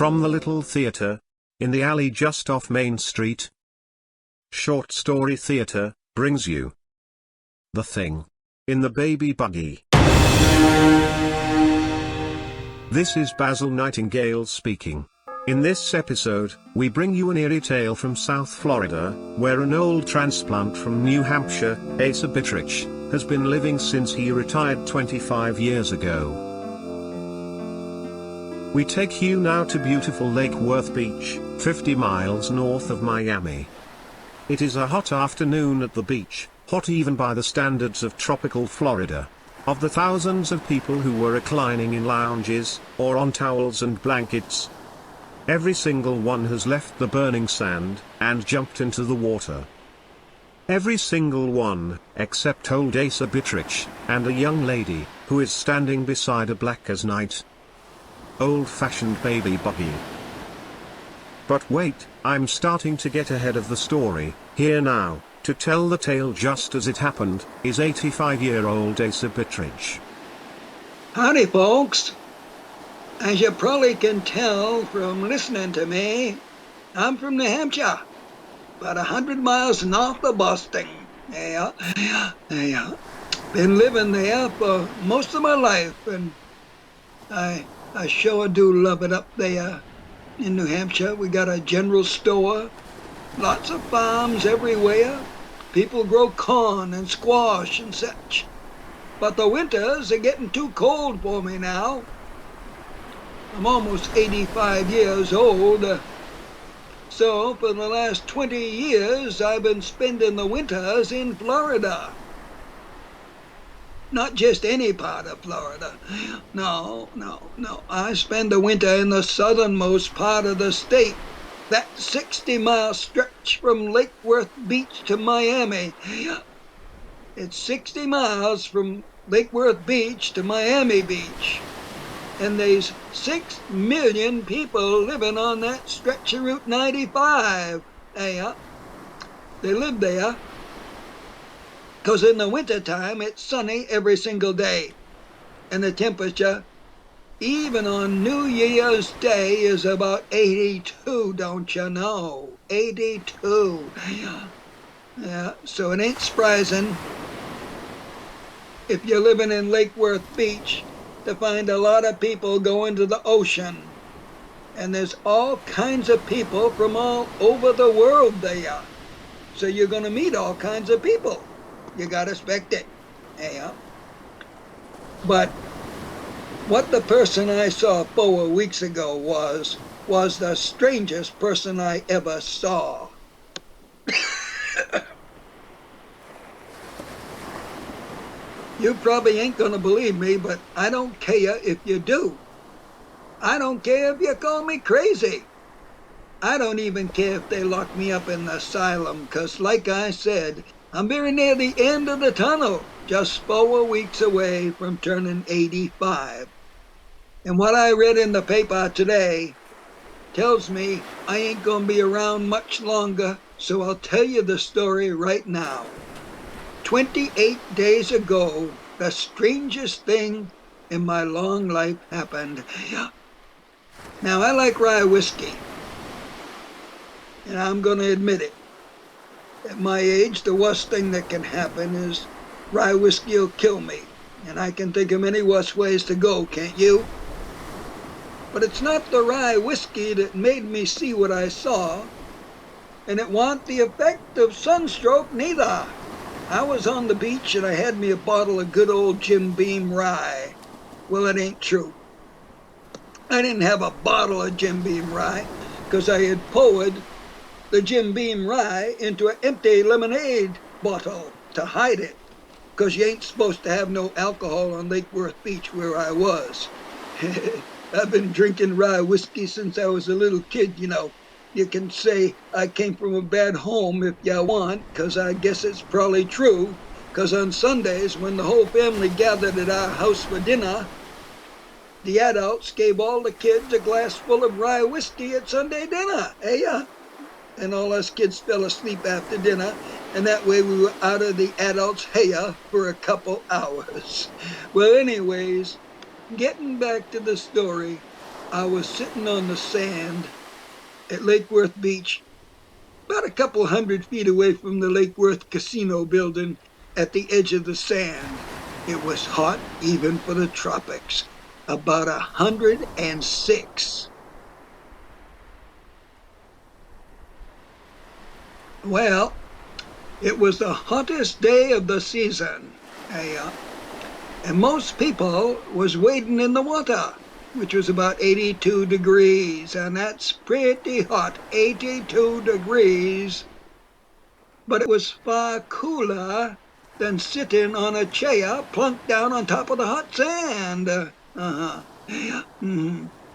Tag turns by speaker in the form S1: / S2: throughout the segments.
S1: From the little theater, in the alley just off Main Street, Short Story Theater brings you The Thing in the Baby Buggy. This is Basil Nightingale speaking. In this episode, we bring you an eerie tale from South Florida, where an old transplant from New Hampshire, Asa Bittridge, has been living since he retired 25 years ago. We take you now to beautiful Lake Worth Beach, 50 miles north of Miami. It is a hot afternoon at the beach, hot even by the standards of tropical Florida. Of the thousands of people who were reclining in lounges, or on towels and blankets, every single one has left the burning sand, and jumped into the water. Every single one, except old Asa Bittridge, and a young lady, who is standing beside a black as night, old-fashioned baby buggy. But wait, I'm starting to get ahead of the story. Here now, to tell the tale just as it happened, is 85-year-old Asa Bittridge.
S2: Howdy, folks. As you probably can tell from listening to me, I'm from New Hampshire, about 100 miles north of Boston. Yeah. Been living there for most of my life, and I sure do love it up there in New Hampshire. We got a general store, lots of farms everywhere. People grow corn and squash and such. But the winters are getting too cold for me now. I'm almost 85 years old, so for the last 20 years I've been spending the winters in Florida. Not just any part of Florida. No. I spend the winter in the southernmost part of the state. That 60-mile stretch from Lake Worth Beach to Miami. It's 60 miles from Lake Worth Beach to Miami Beach. And there's 6 million people living on that stretch of Route 95. They live there. Because in the wintertime, it's sunny every single day. And the temperature, even on New Year's Day, is about 82, don't you know? 82. Yeah, so it ain't surprising if you're living in Lake Worth Beach to find a lot of people going to the ocean. And there's all kinds of people from all over the world there. So you're going to meet all kinds of people. You got to expect it. Yeah. But what the person I saw 4 weeks ago was the strangest person I ever saw. You probably ain't going to believe me, but I don't care if you do. I don't care if you call me crazy. I don't even care if they lock me up in the asylum, because like I said, I'm very near the end of the tunnel, just 4 weeks away from turning 85. And what I read in the paper today tells me I ain't going to be around much longer, so I'll tell you the story right now. 28 days ago, the strangest thing in my long life happened. Now, I like rye whiskey, and I'm going to admit it. At my age, the worst thing that can happen is rye whiskey will kill me, and I can think of many worse ways to go, can't you? But it's not the rye whiskey that made me see what I saw, and it wasn't the effect of sunstroke neither. I was on the beach and I had me a bottle of good old Jim Beam rye. Well, it ain't true. I didn't have a bottle of Jim Beam rye because I had poured the Jim Beam rye into an empty lemonade bottle to hide it, because you ain't supposed to have no alcohol on Lake Worth Beach where I was. I've been drinking rye whiskey since I was a little kid, you know. You can say I came from a bad home if you want, because I guess it's probably true, because on Sundays when the whole family gathered at our house for dinner, the adults gave all the kids a glass full of rye whiskey at Sunday dinner. And all us kids fell asleep after dinner, and that way we were out of the adults' hair for a couple hours. Well, anyways, getting back to the story, I was sitting on the sand at Lake Worth Beach, about a couple 100 feet away from the Lake Worth Casino building at the edge of the sand. It was hot even for the tropics, about 106. Well, it was the hottest day of the season, and most people was wading in the water, which was about 82 degrees, and that's pretty hot, 82 degrees. But it was far cooler than sitting on a chair plunked down on top of the hot sand. Yeah.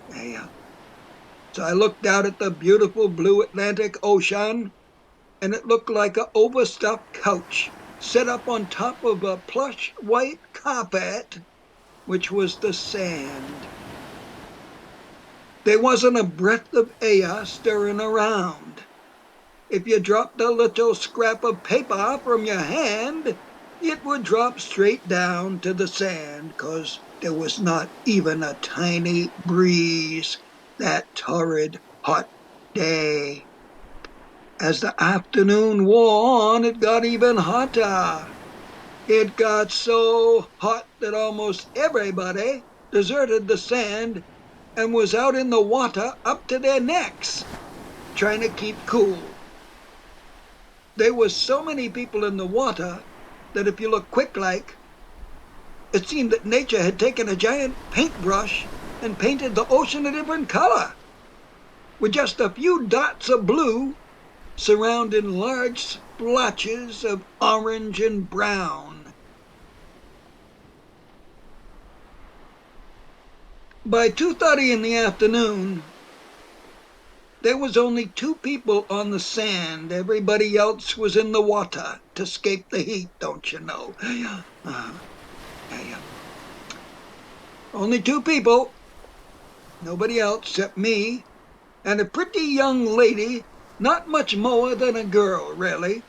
S2: Yeah. So I looked out at the beautiful blue Atlantic Ocean, and it looked like an overstuffed couch set up on top of a plush white carpet, which was the sand. There wasn't a breath of air stirring around. If you dropped a little scrap of paper from your hand, it would drop straight down to the sand, 'cause there was not even a tiny breeze that torrid hot day. As the afternoon wore on, it got even hotter. It got so hot that almost everybody deserted the sand and was out in the water up to their necks, trying to keep cool. There was so many people in the water that if you look quick like, it seemed that nature had taken a giant paintbrush and painted the ocean a different color, with just a few dots of blue surrounding large splotches of orange and brown. By 2:30 in the afternoon, there was only 2 people on the sand. Everybody else was in the water to escape the heat, don't you know? Only 2 people, nobody else except me, and a pretty young lady, not much more than a girl, really.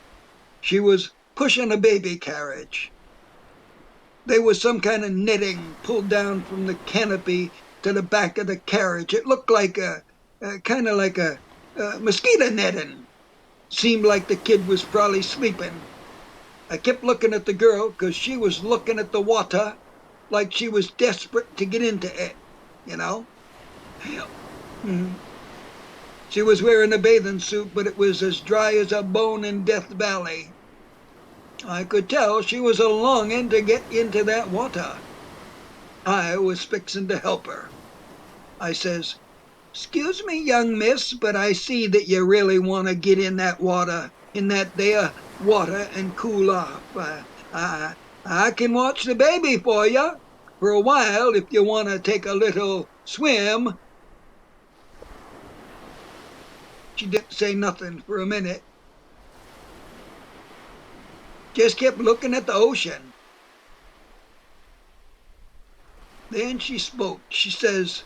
S2: She was pushing a baby carriage. There was some kind of netting pulled down from the canopy to the back of the carriage. It looked like kind of like a mosquito netting. Seemed like the kid was probably sleeping. I kept looking at the girl because she was looking at the water like she was desperate to get into it, you know? She was wearing a bathing suit, but it was as dry as a bone in Death Valley. I could tell she was a longing to get into that water. I was fixing to help her. I says, "Excuse me, young miss, but I see that you really want to get in that water, and cool off. I can watch the baby for you for a while if you want to take a little swim." She didn't say nothing for a minute, just kept looking at the ocean. Then she spoke. She says,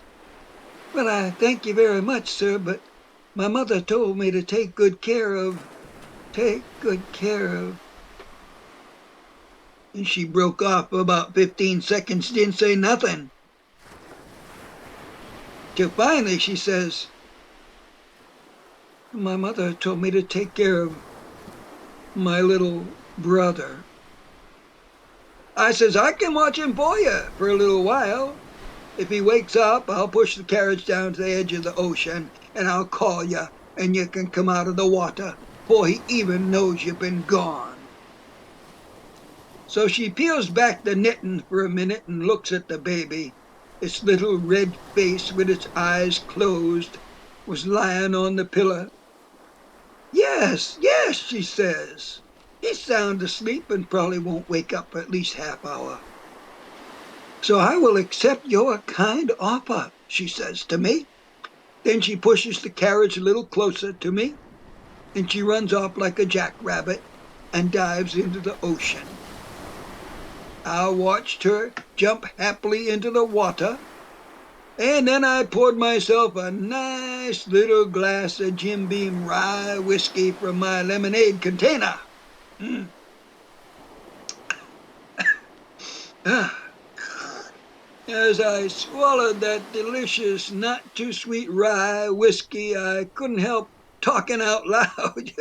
S2: "Well, I thank you very much, sir, but my mother told me to take good care of, and she broke off for about 15 seconds, didn't say nothing. Till finally she says, "My mother told me to take care of my little brother." I says, "I can watch him for you for a little while. If he wakes up, I'll push the carriage down to the edge of the ocean, and I'll call you, and you can come out of the water before he even knows you've been gone." So she peels back the knitting for a minute and looks at the baby. Its little red face with its eyes closed was lying on the pillow. "Yes, yes," she says. "He's sound asleep and probably won't wake up for at least half-hour. So I will accept your kind offer," she says to me. Then she pushes the carriage a little closer to me, and she runs off like a jackrabbit and dives into the ocean. I watched her jump happily into the water, and then I poured myself a nice little glass of Jim Beam rye whiskey from my lemonade container. As I swallowed that delicious, not too sweet rye whiskey, I couldn't help talking out loud.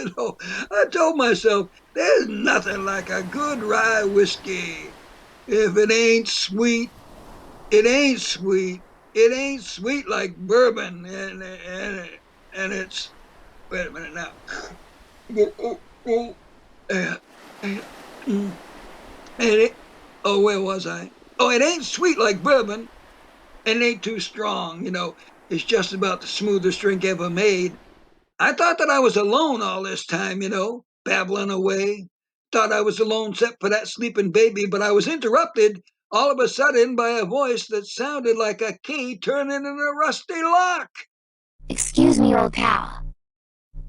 S2: I told myself, there's nothing like a good rye whiskey. If it ain't sweet, it ain't sweet. It ain't sweet like bourbon, and it's. Wait a minute now. And it, oh, where was I? Oh, it ain't sweet like bourbon, and it ain't too strong. It's just about the smoothest drink ever made. I thought that I was alone all this time, babbling away. Thought I was alone except for that sleeping baby, but I was interrupted all of a sudden by a voice that sounded like a key turning in a rusty lock.
S3: Excuse me, old pal.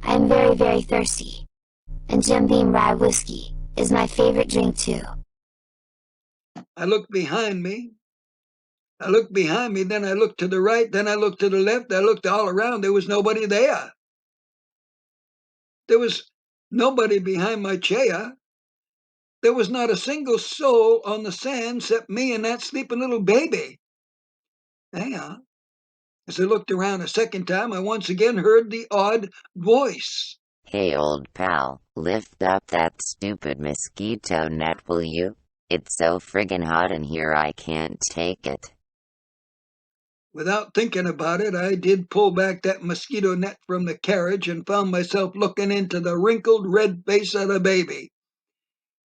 S3: I am very, very thirsty. And Jim Beam Rye Whiskey is my favorite drink too.
S2: I looked behind me. Then I looked to the right, then I looked to the left, I looked all around. There was nobody there. There was nobody behind my chair. There was not a single soul on the sand except me and that sleeping little baby. Yeah. As I looked around a second time, I once again heard the odd voice.
S4: Hey old pal, lift up that stupid mosquito net will you? It's so friggin' hot in here I can't take it.
S2: Without thinking about it, I did pull back that mosquito net from the carriage and found myself looking into the wrinkled red face of the baby.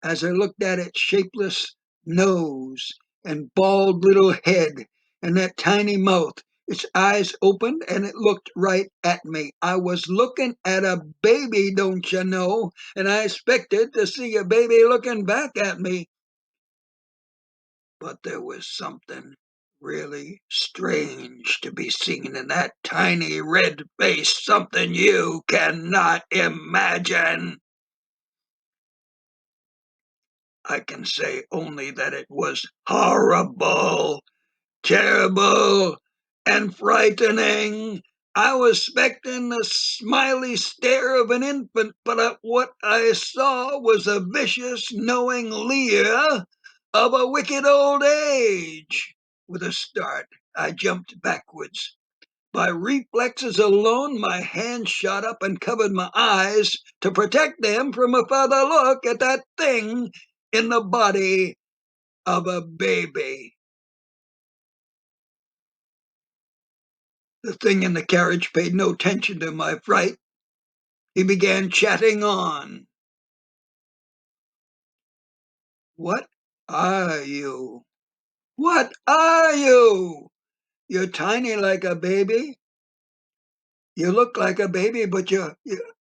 S2: As I looked at its shapeless nose and bald little head and that tiny mouth, its eyes opened and it looked right at me. I was looking at a baby, don't you know, and I expected to see a baby looking back at me. But there was something really strange to be seen in that tiny red face, something you cannot imagine. I can say only that it was horrible, terrible, and frightening. I was expecting the smiley stare of an infant, but what I saw was a vicious, knowing leer of a wicked old age. With a start, I jumped backwards. By reflexes alone, my hand shot up and covered my eyes to protect them from a further look at that thing in the body of a baby. The thing in the carriage paid no attention to my fright. He began chatting on. What are you? What are you? You're tiny like a baby. You look like a baby, but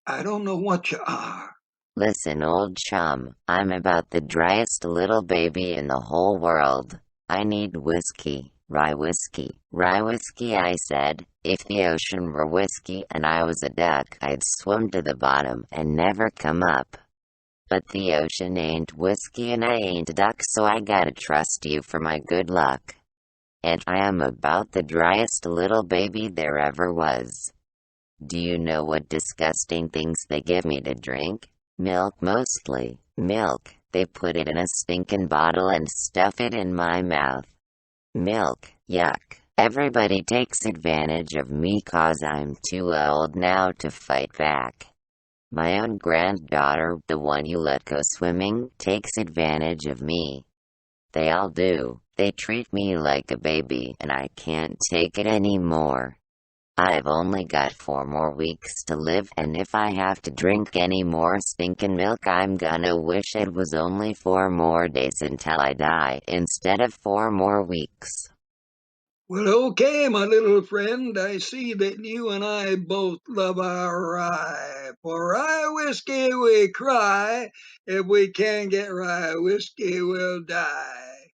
S2: I don't know what you are.
S4: Listen old chum, I'm about the driest little baby in the whole world. I need whiskey. Rye whiskey. Rye whiskey, I said. If the ocean were whiskey and I was a duck, I'd swim to the bottom and never come up. But the ocean ain't whiskey and I ain't a duck, so I gotta trust you for my good luck. And I am about the driest little baby there ever was. Do you know what disgusting things they give me to drink? Milk mostly. Milk. They put it in a stinking bottle and stuff it in my mouth. Milk. Yuck. Everybody takes advantage of me 'cause I'm too old now to fight back. My own granddaughter, the one you let go swimming, takes advantage of me. They all do. They treat me like a baby and I can't take it anymore. I've only got 4 more weeks to live, and if I have to drink any more stinking milk, I'm gonna wish it was only 4 more days until I die instead of 4 more weeks.
S2: Well, okay, my little friend, I see that you and I both love our rye. For rye whiskey we cry, if we can't get rye whiskey we'll die.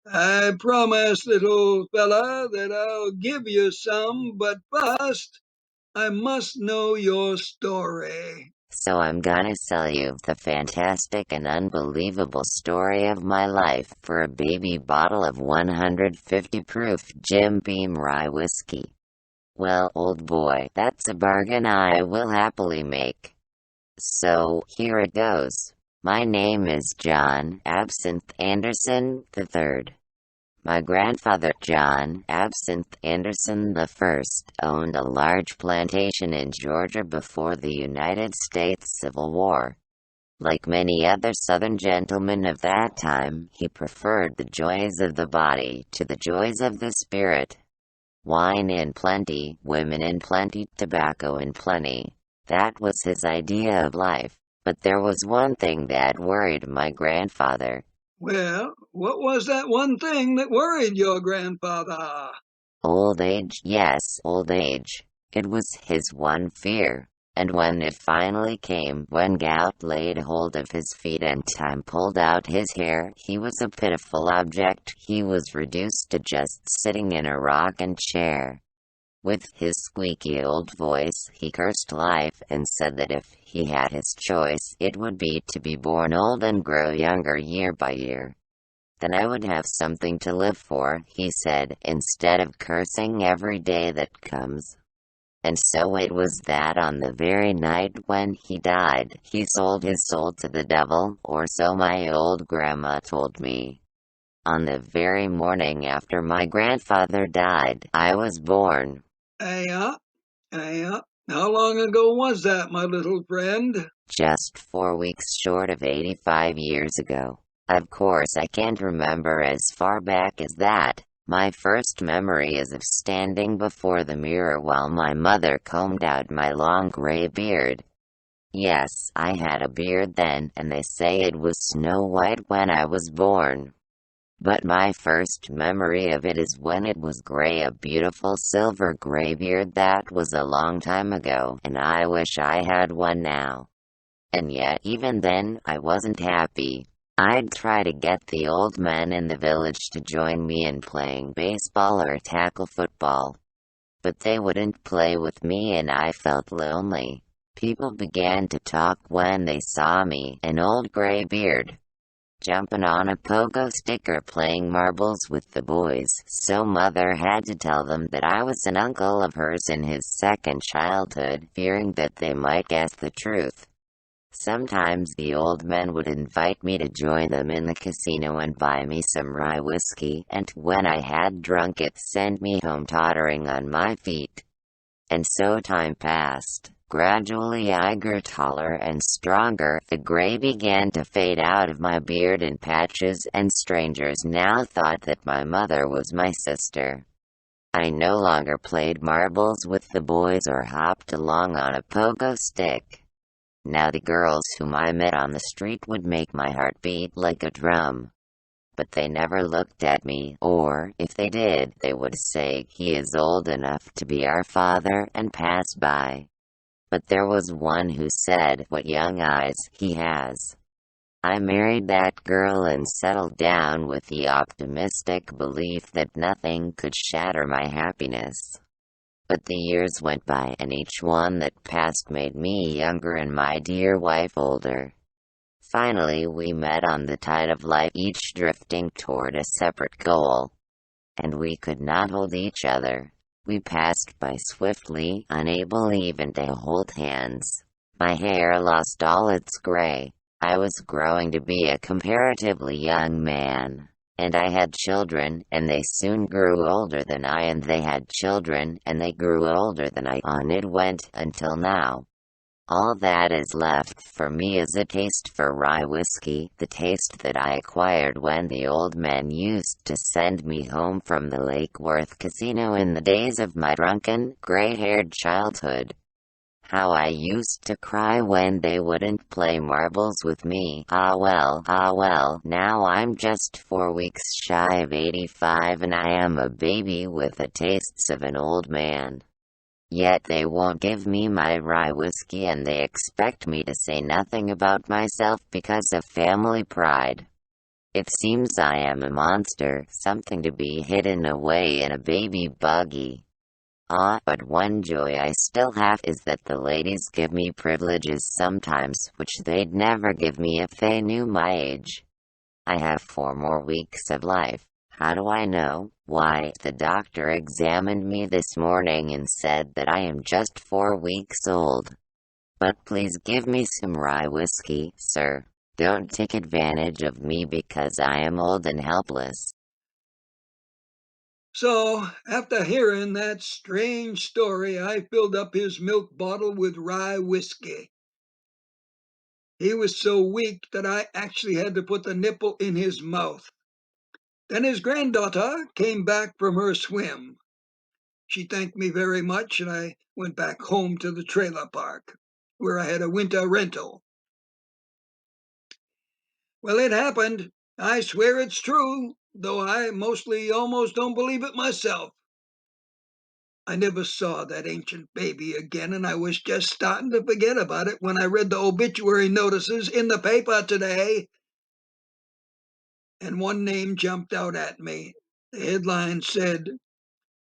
S2: I promise, little fella, that I'll give you some, but first I must know your story.
S4: So I'm gonna sell you the fantastic and unbelievable story of my life for a baby bottle of 150 proof Jim Beam rye whiskey. Well, old boy, that's a bargain I will happily make. So, here it goes. My name is John Absinthe Anderson III. My grandfather John Absinthe Anderson I owned a large plantation in Georgia before the United States Civil War. Like many other Southern gentlemen of that time, he preferred the joys of the body to the joys of the spirit. Wine in plenty, women in plenty, tobacco in plenty. That was his idea of life. But there was one thing that worried my grandfather.
S2: Well, what was that one thing that worried your grandfather?
S4: Old age, yes, old age. It was his one fear. And when it finally came, when gout laid hold of his feet and time pulled out his hair, he was a pitiful object. He was reduced to just sitting in a rocking chair. With his squeaky old voice, he cursed life and said that if he had his choice, it would be to be born old and grow younger year by year. Then I would have something to live for, he said, instead of cursing every day that comes. And so it was that on the very night when he died, he sold his soul to the devil, or so my old grandma told me. On the very morning after my grandfather died, I was born.
S2: Yeah. How long ago was that, my little friend?
S4: Just 4 weeks short of 85 years ago. Of course I can't remember as far back as that. My first memory is of standing before the mirror while my mother combed out my long gray beard. Yes, I had a beard then, and they say it was snow white when I was born. But my first memory of it is when it was gray, a beautiful silver gray beard. That was a long time ago, and I wish I had one now. And yet, even then, I wasn't happy. I'd try to get the old men in the village to join me in playing baseball or tackle football. But they wouldn't play with me, and I felt lonely. People began to talk when they saw me, an old gray beard, jumping on a pogo stick or playing marbles with the boys, so mother had to tell them that I was an uncle of hers in his second childhood, fearing that they might guess the truth. Sometimes the old men would invite me to join them in the casino and buy me some rye whiskey, and when I had drunk it, send me home tottering on my feet. And so time passed. Gradually I grew taller and stronger. The gray began to fade out of my beard in patches, and strangers now thought that my mother was my sister. I no longer played marbles with the boys or hopped along on a pogo stick. Now the girls whom I met on the street would make my heart beat like a drum. But they never looked at me, or, if they did, they would say, "He is old enough to be our father," and pass by. But there was one who said, "What young eyes he has." I married that girl and settled down with the optimistic belief that nothing could shatter my happiness. But the years went by, and each one that passed made me younger and my dear wife older. Finally we met on the tide of life, each drifting toward a separate goal. And we could not hold each other. We passed by swiftly, unable even to hold hands. My hair lost all its gray. I was growing to be a comparatively young man. And I had children, and they soon grew older than I, and they had children, and they grew older than I. On it went, until now. All that is left for me is a taste for rye whiskey, the taste that I acquired when the old men used to send me home from the Lake Worth Casino in the days of my drunken, gray-haired childhood. How I used to cry when they wouldn't play marbles with me. Ah well, now I'm just 4 weeks shy of 85 and I am a baby with the tastes of an old man. Yet they won't give me my rye whiskey, and they expect me to say nothing about myself because of family pride. It seems I am a monster, something to be hidden away in a baby buggy. But one joy I still have is that the ladies give me privileges sometimes which they'd never give me if they knew my age. I have 4 more weeks of life. How do I know? Why, the doctor examined me this morning and said that I am just 4 weeks old. But please give me some rye whiskey, sir. Don't take advantage of me because I am old and helpless.
S2: So, after hearing that strange story, I filled up his milk bottle with rye whiskey. He was so weak that I actually had to put the nipple in his mouth. Then his granddaughter came back from her swim. She thanked me very much, and I went back home to the trailer park, where I had a winter rental. Well, it happened. I swear it's true, though I mostly almost don't believe it myself. I never saw that ancient baby again, and I was just starting to forget about it when I read the obituary notices in the paper today. And one name jumped out at me. The headline said,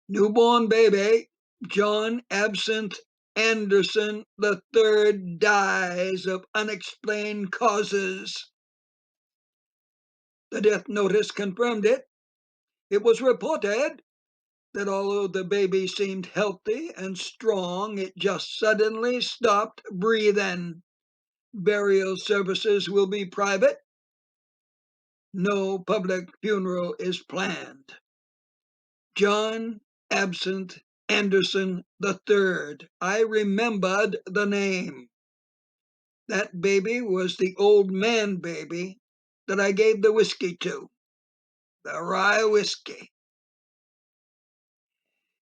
S2: Newborn baby, John Absinthe Anderson III dies of unexplained causes. The death notice confirmed it. It was reported that although the baby seemed healthy and strong, it just suddenly stopped breathing. Burial services will be private. No public funeral is planned. John Absinthe Anderson III. I remembered the name. That baby was the old man baby that I gave the whiskey to, the rye whiskey.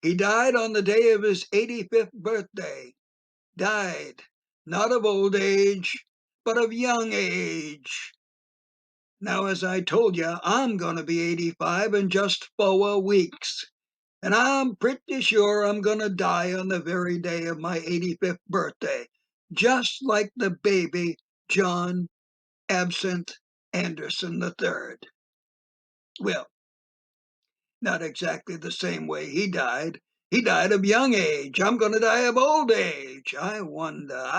S2: He died on the day of his 85th birthday. Died, not of old age, but of young age. Now, as I told you, I'm going to be 85 in just 4 weeks. And I'm pretty sure I'm going to die on the very day of my 85th birthday, just like the baby John Absinthe Anderson III. Well, not exactly the same way he died. He died of young age. I'm going to die of old age. I wonder.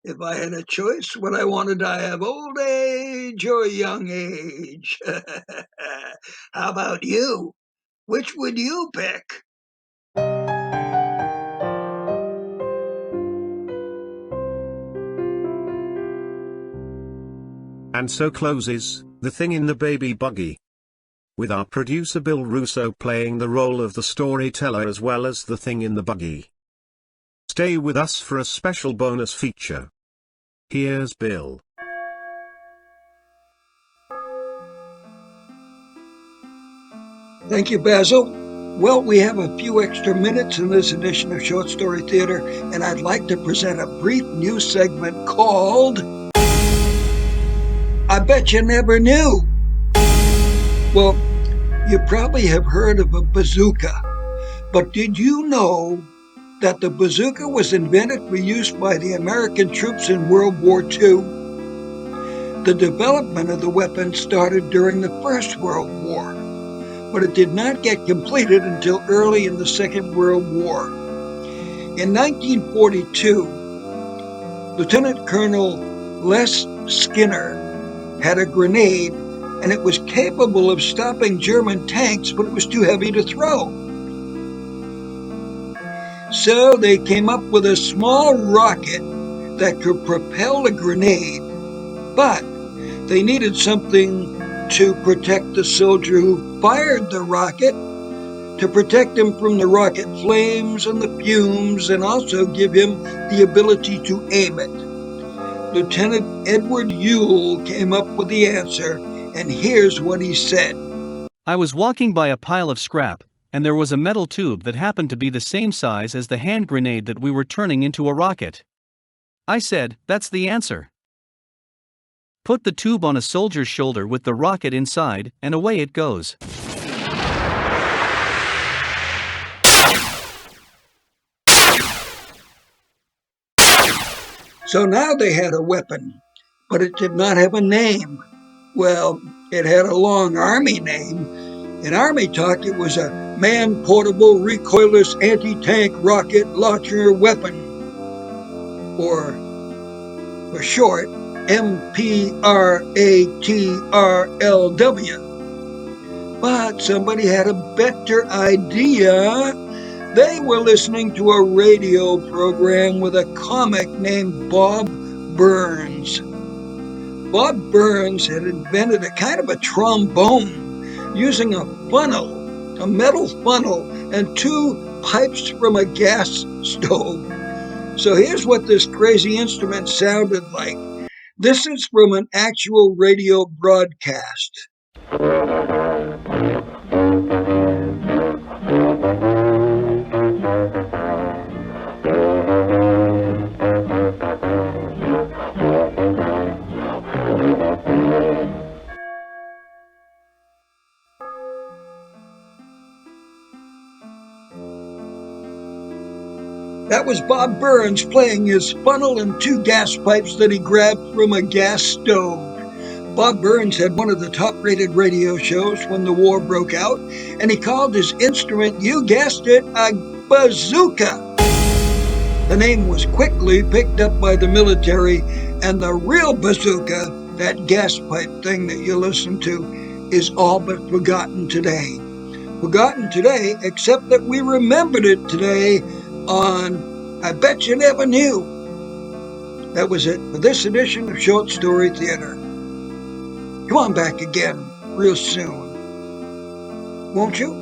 S2: If I had a choice, would I want to die of old age or young age? How about you? Which would you pick?
S1: And so closes The Thing in the Baby Buggy, with our producer Bill Russo playing the role of the storyteller as well as the thing in the buggy. Stay with us for a special bonus feature. Here's Bill.
S2: Thank you, Basil. Well, we have a few extra minutes in this edition of Short Story Theater, and I'd like to present a brief new segment called I Bet You Never Knew. Well, you probably have heard of a bazooka, but did you know that the bazooka was invented for use by the American troops in World War II? The development of the weapon started during the First World War, but it did not get completed until early in the Second World War. In 1942, Lieutenant Colonel Les Skinner had a grenade, and it was capable of stopping German tanks, but it was too heavy to throw. So they came up with a small rocket that could propel a grenade, but they needed something to protect the soldier who fired the rocket, to protect him from the rocket flames and the fumes, and also give him the ability to aim it. Lieutenant Edward Ewell came up with the answer, and here's what he said.
S5: I was walking by a pile of scrap, and there was a metal tube that happened to be the same size as the hand grenade that we were turning into a rocket. I said, that's the answer. Put the tube on a soldier's shoulder with the rocket inside, and away it goes.
S2: So now they had a weapon, but it did not have a name. Well, it had a long Army name. In Army talk, it was a man-portable recoilless anti-tank rocket launcher weapon, or for short, MPRATRLW. But somebody had a better idea. They were listening to a radio program with a comic named Bob Burns. Bob Burns had invented a kind of a trombone using a funnel, a metal funnel, and 2 pipes from a gas stove. So here's what this crazy instrument sounded like. This is from an actual radio broadcast. That was Bob Burns playing his funnel and 2 gas pipes that he grabbed from a gas stove. Bob Burns had one of the top-rated radio shows when the war broke out, and he called his instrument, you guessed it, a bazooka. The name was quickly picked up by the military, and the real bazooka, that gas pipe thing that you listen to, is all but forgotten today. Forgotten today, except that we remembered it today on I Bet You Never Knew. That was it for this edition of Short Story Theater. Come on back again real soon, won't you?